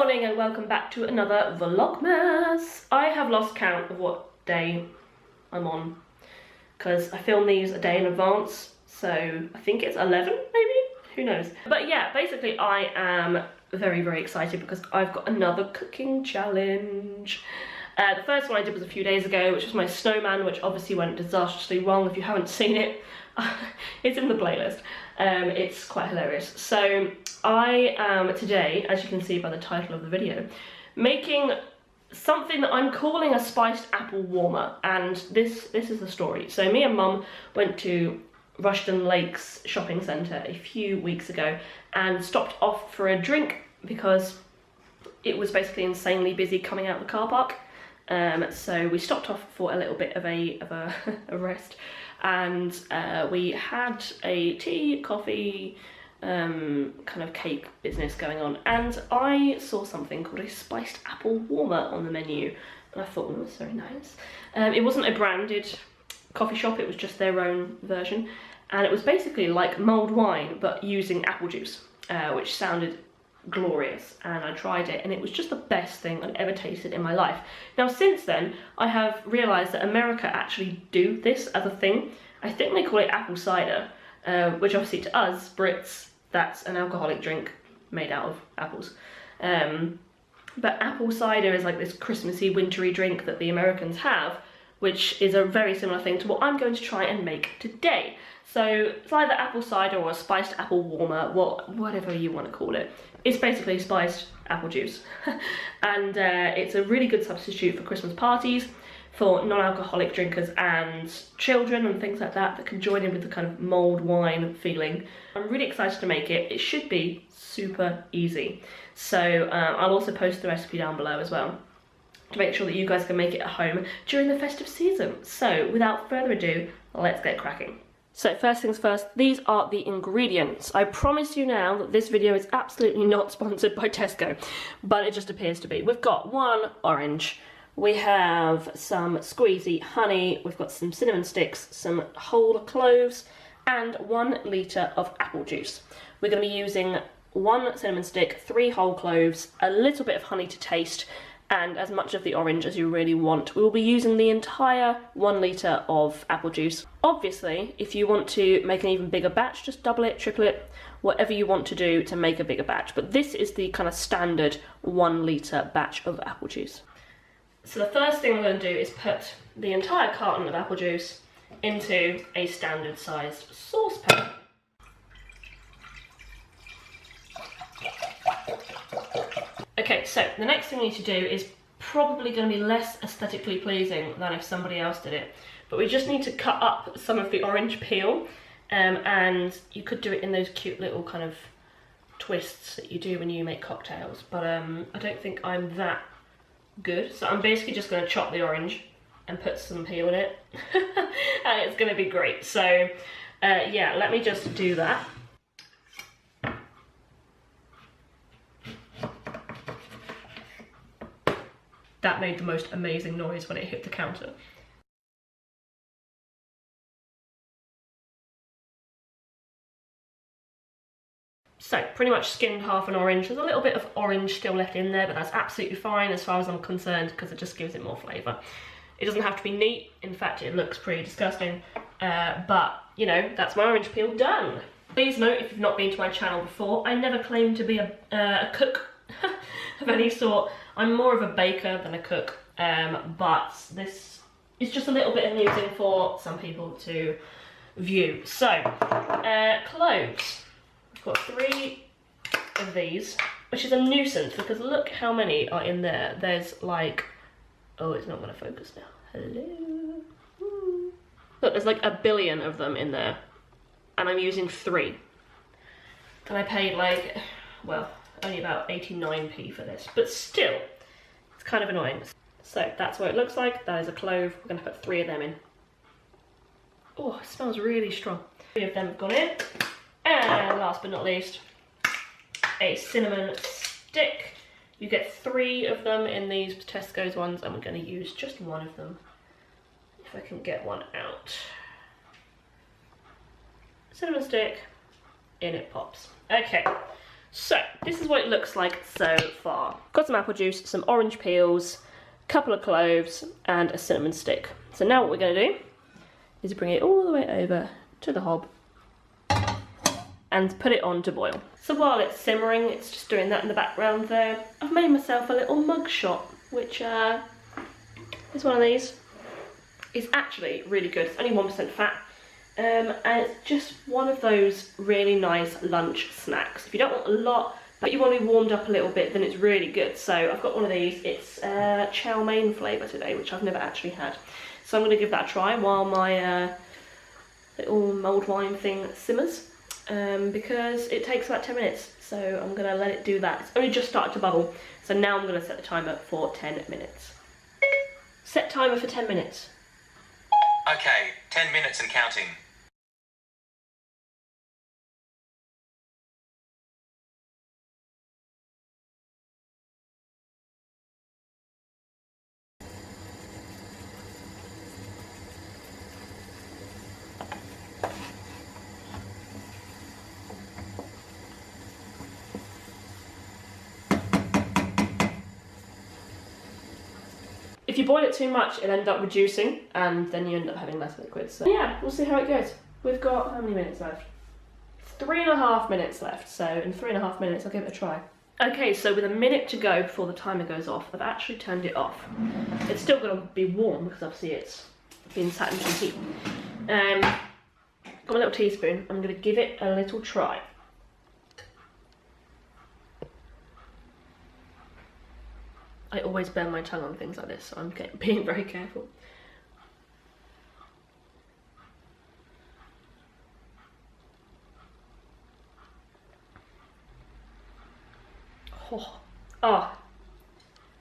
morning and welcome back to another Vlogmas. I have lost count of what day I'm on because I film these a day in advance, so I think it's 11 maybe, who knows. But yeah, basically I am very excited because I've got another cooking challenge. The first one I did was a few days ago, which was my snowman, which obviously went disastrously wrong. If you haven't seen it, it's in the playlist. It's quite hilarious. So I am today, as you can see by the title of the video, making something that I'm calling a spiced apple warmer, and this is the story. So me and Mum went to Rushden Lakes shopping centre a few weeks ago and stopped off for a drink because it was basically insanely busy coming out of the car park. So we stopped off for a little bit of a rest, and we had a tea, coffee, kind of cake business going on, and I saw something called a spiced apple warmer on the menu, and I thought, oh, that's very nice. It wasn't a branded coffee shop, it was just their own version, and it was basically like mulled wine but using apple juice, which sounded glorious, and I tried it and it was just the best thing I'd ever tasted in my life. Now since then I have realised that America actually do this as a thing. I think they call it apple cider, which obviously to us Brits that's an alcoholic drink made out of apples. But apple cider is like this Christmassy wintry drink that the Americans have, which is a very similar thing to what I'm going to try and make today. So it's either apple cider or a spiced apple warmer, whatever you want to call it. It's basically spiced apple juice. And it's a really good substitute for Christmas parties, for non-alcoholic drinkers and children and things like that that can join in with the kind of mulled wine feeling. I'm really excited to make it. It should be super easy. So I'll also post the recipe down below as well, to make sure that you guys can make it at home during the festive season. So without further ado, let's get cracking. So first things first, these are the ingredients. I promise you now that this video is absolutely not sponsored by Tesco, but it just appears to be. We've got 1 orange, we have some squeezy honey, we've got some cinnamon sticks, some whole cloves, and 1 litre of apple juice. We're going to be using 1 cinnamon stick, 3 whole cloves, a little bit of honey to taste, and as much of the orange as you really want. We will be using the entire 1 litre of apple juice. Obviously, if you want to make an even bigger batch, just double it, triple it, whatever you want to do to make a bigger batch. But this is the kind of standard 1 litre batch of apple juice. So the first thing we're going to do is put the entire carton of apple juice into a standard sized saucepan. Okay, so the next thing we need to do is probably going to be less aesthetically pleasing than if somebody else did it, but we just need to cut up some of the orange peel, and you could do it in those cute little kind of twists that you do when you make cocktails, but I don't think I'm that good, so I'm basically just going to chop the orange and put some peel in it, and it's going to be great. So yeah, let me just do that. That made the most amazing noise when it hit the counter. So, pretty much skinned half an orange. There's a little bit of orange still left in there, but that's absolutely fine as far as I'm concerned because it just gives it more flavour. It doesn't have to be neat. In fact, it looks pretty disgusting. But, you know, that's my orange peel done. Please note, if you've not been to my channel before, I never claimed to be a cook of any sort. I'm more of a baker than a cook, but this is just a little bit amusing for some people to view. So, cloves. I've got 3 of these, which is a nuisance because look how many are in there. There's like, oh, it's not going to focus now. Hello. Ooh. Look, there's like 1 billion of them in there, and I'm using 3. And I paid like, well, only about 89p for this, but still, it's kind of annoying. So that's what it looks like. That is a clove. We're going to put 3 of them in. Oh, it smells really strong. 3 of them have gone in. And last but not least, a cinnamon stick. You get 3 of them in these Tesco's ones, and we're going to use just 1 of them. If I can get one out. Cinnamon stick, in it pops. Okay. So, this is what it looks like so far. Got some apple juice, some orange peels, a couple of cloves, and a cinnamon stick. So now what we're going to do is bring it all the way over to the hob and put it on to boil. So while it's simmering, it's just doing that in the background there. I've made myself a little mug shot, which is one of these. It's actually really good. It's only 1% fat. And it's just one of those really nice lunch snacks. If you don't want a lot, but you want to be warmed up a little bit, then it's really good. So I've got one of these. It's chow mein flavour today, which I've never actually had. So I'm going to give that a try while my little mulled wine thing simmers. Because it takes about 10 minutes. So I'm going to let it do that. It's only just started to bubble. So now I'm going to set the timer for 10 minutes. Set timer for 10 minutes. Okay, 10 minutes and counting. If you boil it too much, it'll end up reducing, and then you end up having less liquid. So yeah, we'll see how it goes. We've got, how many minutes left? 3.5 minutes left, so in 3.5 minutes I'll give it a try. Okay, so with a minute to go before the timer goes off, I've actually turned it off. It's still going to be warm, because obviously it's been sat in some heat. Got my little teaspoon, I'm going to give it a little try. I always burn my tongue on things like this, so I'm being very careful. Oh,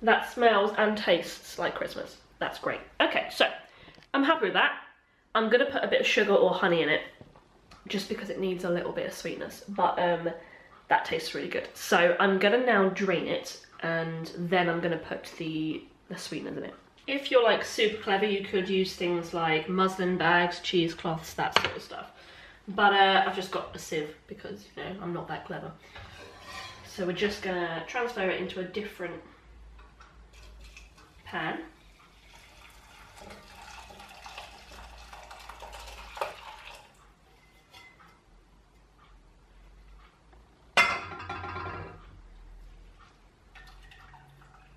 that smells and tastes like Christmas. That's great. Okay, so I'm happy with that. I'm gonna put a bit of sugar or honey in it, just because it needs a little bit of sweetness, but that tastes really good. So I'm gonna now drain it, and then I'm gonna put the sweeteners in it. If you're like super clever, you could use things like muslin bags, cheesecloths, that sort of stuff. But I've just got a sieve because, you know, I'm not that clever. So we're just gonna transfer it into a different pan.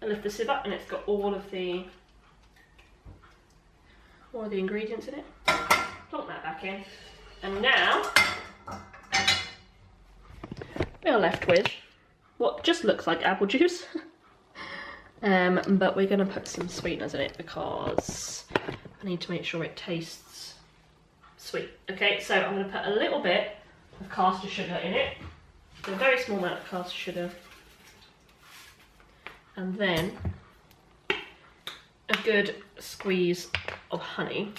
I lift the sieve up and it's got all of the ingredients in it. Plonk that back in. And now we are left with what just looks like apple juice. But we're gonna put some sweeteners in it because I need to make sure it tastes sweet. Okay, so I'm gonna put a little bit of caster sugar in it. A very small amount of caster sugar. And then a good squeeze of honey,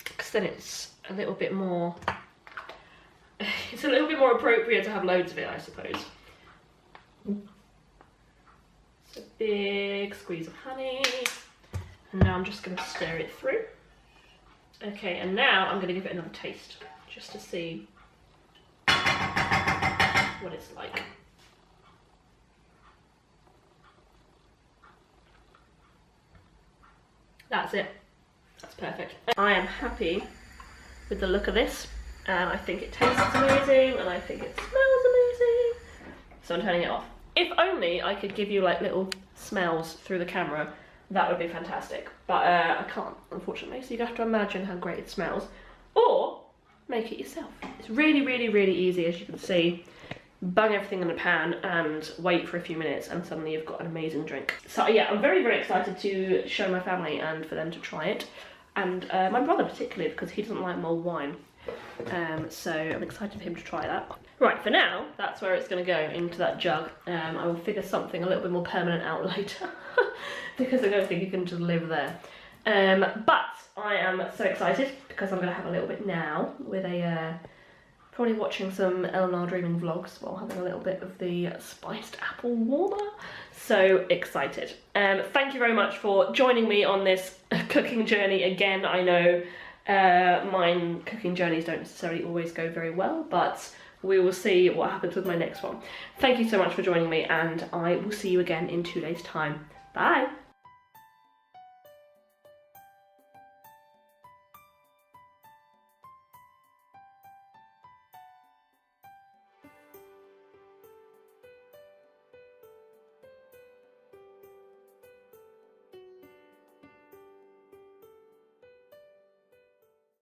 because then it's a little bit more appropriate to have loads of it, I suppose. So big squeeze of honey, and now I'm just going to stir it through. Okay, and now I'm going to give it another taste, just to see what it's like. That's it. That's perfect. I am happy with the look of this, and I think it tastes amazing, and I think it smells amazing. So I'm turning it off. If only I could give you like little smells through the camera, that would be fantastic. But I can't, unfortunately, so you have to imagine how great it smells. Or make it yourself. It's really, really, really easy, as you can see. Bung everything in a pan and wait for a few minutes, and suddenly you've got an amazing drink. So yeah, I'm very, very excited to show my family and for them to try it, and my brother particularly, because he doesn't like mulled wine. So I'm excited for him to try that. Right, for now, that's where it's going to go, into that jug. I will figure something a little bit more permanent out later, because I don't think you can just live there. But I am so excited because I'm going to have a little bit now with a probably watching some Eleanor Dreaming vlogs while having a little bit of the spiced apple warmer. So excited. Thank you very much for joining me on this cooking journey again. I know Mine cooking journeys don't necessarily always go very well, but we will see what happens with my next one. Thank you so much for joining me, and I will see you again in 2 days' time. Bye!